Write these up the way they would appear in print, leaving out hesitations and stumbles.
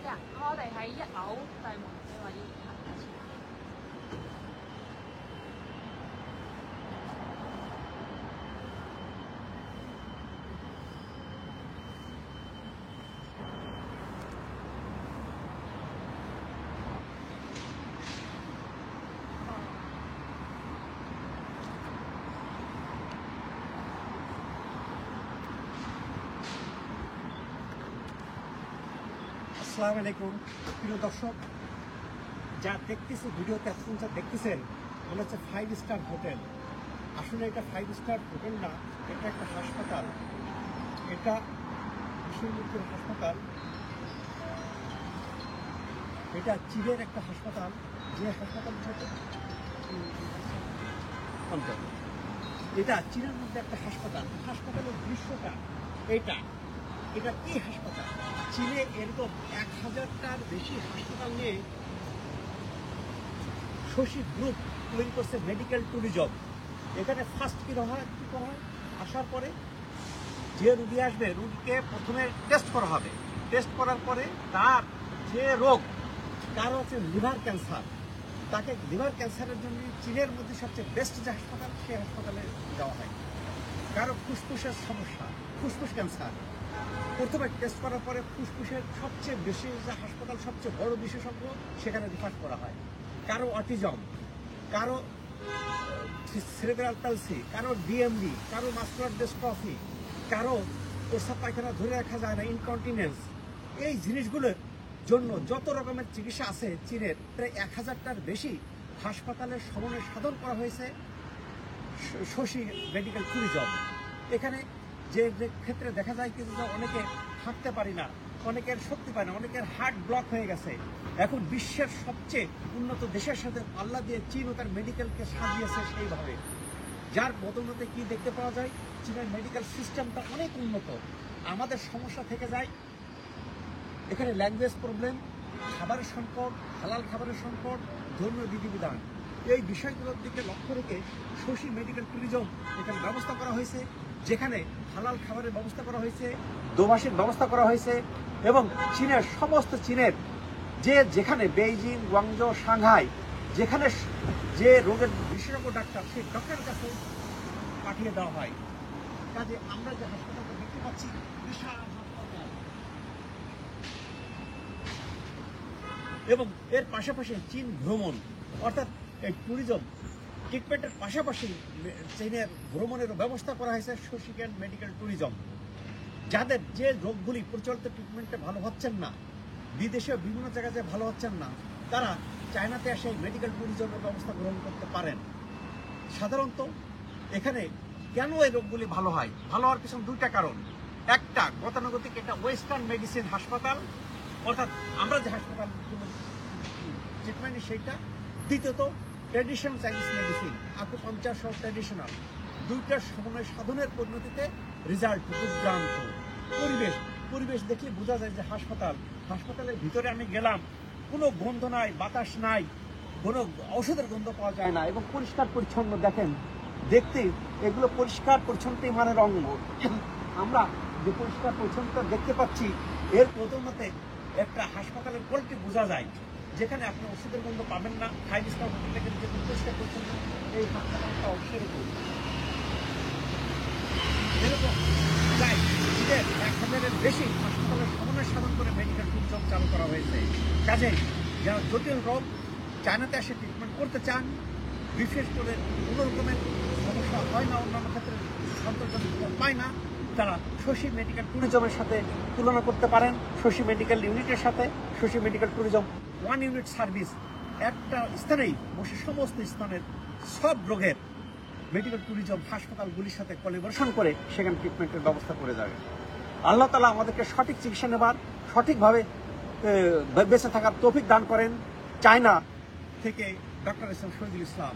我哋喺1樓大門，你話要行下先。আসসালামু আলাইকুম প্রিয় দর্শক, যা দেখতেছি ভিডিওতে এখন যা দেখতেছেন মনে হচ্ছে 5 স্টার হোটেল। আসলে এটা 5 স্টার হোটেল না, এটা একটা হাসপাতাল। এটা বিশ্বমুখের হাসপাতাল। এটা চীনের একটা হাসপাতাল, যে হাসপাতাল এটা চীনের মধ্যে একটা হাসপাতাল। হাসপাতালের দৃশ্যটা এটা এটা কি হাসপাতাল? চীনে এরকম 1000টার বেশি হাসপাতাল নিয়ে শশী গ্রুপ তৈরি করছে মেডিকেল ট্যুরিজম। এখানে ফার্স্ট কি হয় আসার পরে যে রুগী আসবে, রুগীকে প্রথমে টেস্ট করা হবে। টেস্ট করার পরে তার যে রোগ, তার হচ্ছে লিভার ক্যান্সার, তাকে লিভার ক্যান্সারের জন্য চীনের মধ্যে সবচেয়ে বেস্ট যে হাসপাতাল, সেই হাসপাতালে দেওয়া হয়। কারো ফুসফুসের সমস্যা, ফুসফুস ক্যান্সার, প্রথমে টেস্ট করার পরে ফুসফুসের সবচেয়ে বেশি যে হাসপাতাল, সবচেয়ে বড় বিশেষজ্ঞ, সেখানে রিফার করা হয়। কারো অটিজম, কারো সেরেব্রাল পালসি, কারো ডিএমডি, কারো মাসকুলার ডিস্ট্রফি, কারো প্রস্রাব পায়খানা ধরে রাখা যায় না, ইনকন্টিনেন্স, এই জিনিসগুলোর জন্য যত রকমের চিকিৎসা আছে চীনের প্রায় 1000টার বেশি হাসপাতালের সমন্বয় সাধন করা হয়েছে শশী মেডিকেল ট্যুরিজম। এখানে যে ক্ষেত্রে দেখা যায় কিন্তু অনেকে হাঁটতে পারি না, অনেকের শক্তি পায় না, অনেকের হার্ট ব্লক হয়ে গেছে। এখন বিশ্বের সবচেয়ে উন্নত দেশের সাথে পাল্লা দিয়ে চীন ও তার মেডিকেলকে সাজিয়েছে সেইভাবে, যার বদৌলতে কি দেখতে পাওয়া যায়, চীনের মেডিকেল সিস্টেমটা অনেক উন্নত। আমাদের সমস্যা থেকে যায় এখানে ল্যাঙ্গুয়েজ প্রবলেম, খাবারের সংকট, হালাল খাবারের সংকট, ধর্মীয় বিধিবিধান। এই বিষয়গুলোর দিকে লক্ষ্য রেখে শশী মেডিকেল ট্যুরিজম এখানে ব্যবস্থা করা হয়েছে, যেখানে হালাল খাবারের ব্যবস্থা করা হয়েছে, দোভাষীর ব্যবস্থা করা হয়েছে, এবং চীনের সমস্ত চীনের যেখানে বেইজিং, গুয়াংজো, সাংহাই, যেখানে যে রোগের বিশেষজ্ঞ ডাক্তার, সেই ডক্টরের কাছে পাঠিয়ে দেওয়া হয়। কাজে আমরা যে হাসপাতালটা দেখতে পাচ্ছি, বিশাল হাসপাতাল, এবং এর পাশাপাশি চীন ভ্রমণ অর্থাৎ এই ট্যুরিজম ট্রিটমেন্টের পাশাপাশি চীনের ভ্রমণেরও ব্যবস্থা করা হয়েছে শশী মেডিকেল ট্যুরিজম। যাদের যে রোগগুলি প্রচলিত ট্রিটমেন্টে ভালো হচ্ছেন না, বিদেশে বিভিন্ন জায়গায় যে ভালো হচ্ছেন না, তারা চায়নাতে এসে মেডিকেল ট্যুরিজমের ব্যবস্থা গ্রহণ করতে পারেন। সাধারণত এখানে কেন এই রোগগুলি ভালো হয়? ভালো হওয়ার পিছনে দুইটা কারণ। একটা, গতানুগতিক এটা ওয়েস্টার্ন মেডিসিন হাসপাতাল, অর্থাৎ আমরা যে হাসপাতাল ট্রিটমেন্ট সেইটা। দ্বিতীয়ত ট্র্যাডিশনাল চাইনিজ মেডিসিন, আকুপাঞ্চার সহ ট্র্যাডিশনাল, দুইটার সমন্বয় সাধনের পরিণতিতে রেজাল্ট দুর্দান্ত। পরিবেশ দেখলে বোঝা যায় যে হাসপাতালের ভিতরে আমি গেলাম, কোনো গন্ধ নাই, বাতাস নাই, কোনো ঔষধের গন্ধ পাওয়া যায় না, এবং পরিষ্কার পরিচ্ছন্ন। দেখেন, দেখতে এগুলো পরিষ্কার পরিচ্ছন্নতা ইমানের অঙ্গ। আমরা যে পরিষ্কার পরিচ্ছন্নতা দেখতে পাচ্ছি, এর প্রথমতে একটা হাসপাতালের কোয়ালিটি বোঝা যায়, যেখানে আপনি ওষুধের গন্ধ পাবেন না। 5 স্টার হোটেল থেকে যে পরিষ্কার পরিচ্ছন্ন, এই হাসপাতালটা সেরকম প্রায় 1000-এর বেশি হাসপাতালের সমন্বয় সাধন করে মেডিকেল ট্যুরিজম চালু করা হয়েছে। কাজেই যারা জটিল রোগ চায়নাতে এসে ট্রিটমেন্ট করতে চান, বিশেষ করে কোনো রকমের সমস্যা হয় না, অন্যান্য ক্ষেত্রে সন্তোষজনক পায় না, তারা শশী মেডিকেল ট্যুরিজমের সাথে তুলনা করতে পারেন। শশী মেডিকেল ইউনিটের সাথে Shashi medical tourism 1 unit service, একটা স্থানেই বসে সমস্ত স্থানের সব রোগের মেডিকেল ট্যুরিজম হাসপাতালগুলির সাথে কোলাবোরেশন করে সেখানে ট্রিটমেন্টের ব্যবস্থা করে যাবে। আল্লাহ তাআলা আমাদেরকে সঠিক চিকিৎসা নেবার, সঠিকভাবে বেঁচে থাকার তৌফিক দান করেন। চায়না থেকে ডক্টর শহীদুল ইসলাম,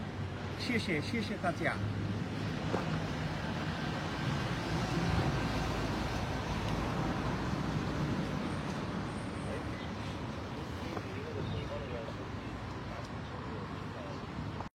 শেষে তাজিয়া।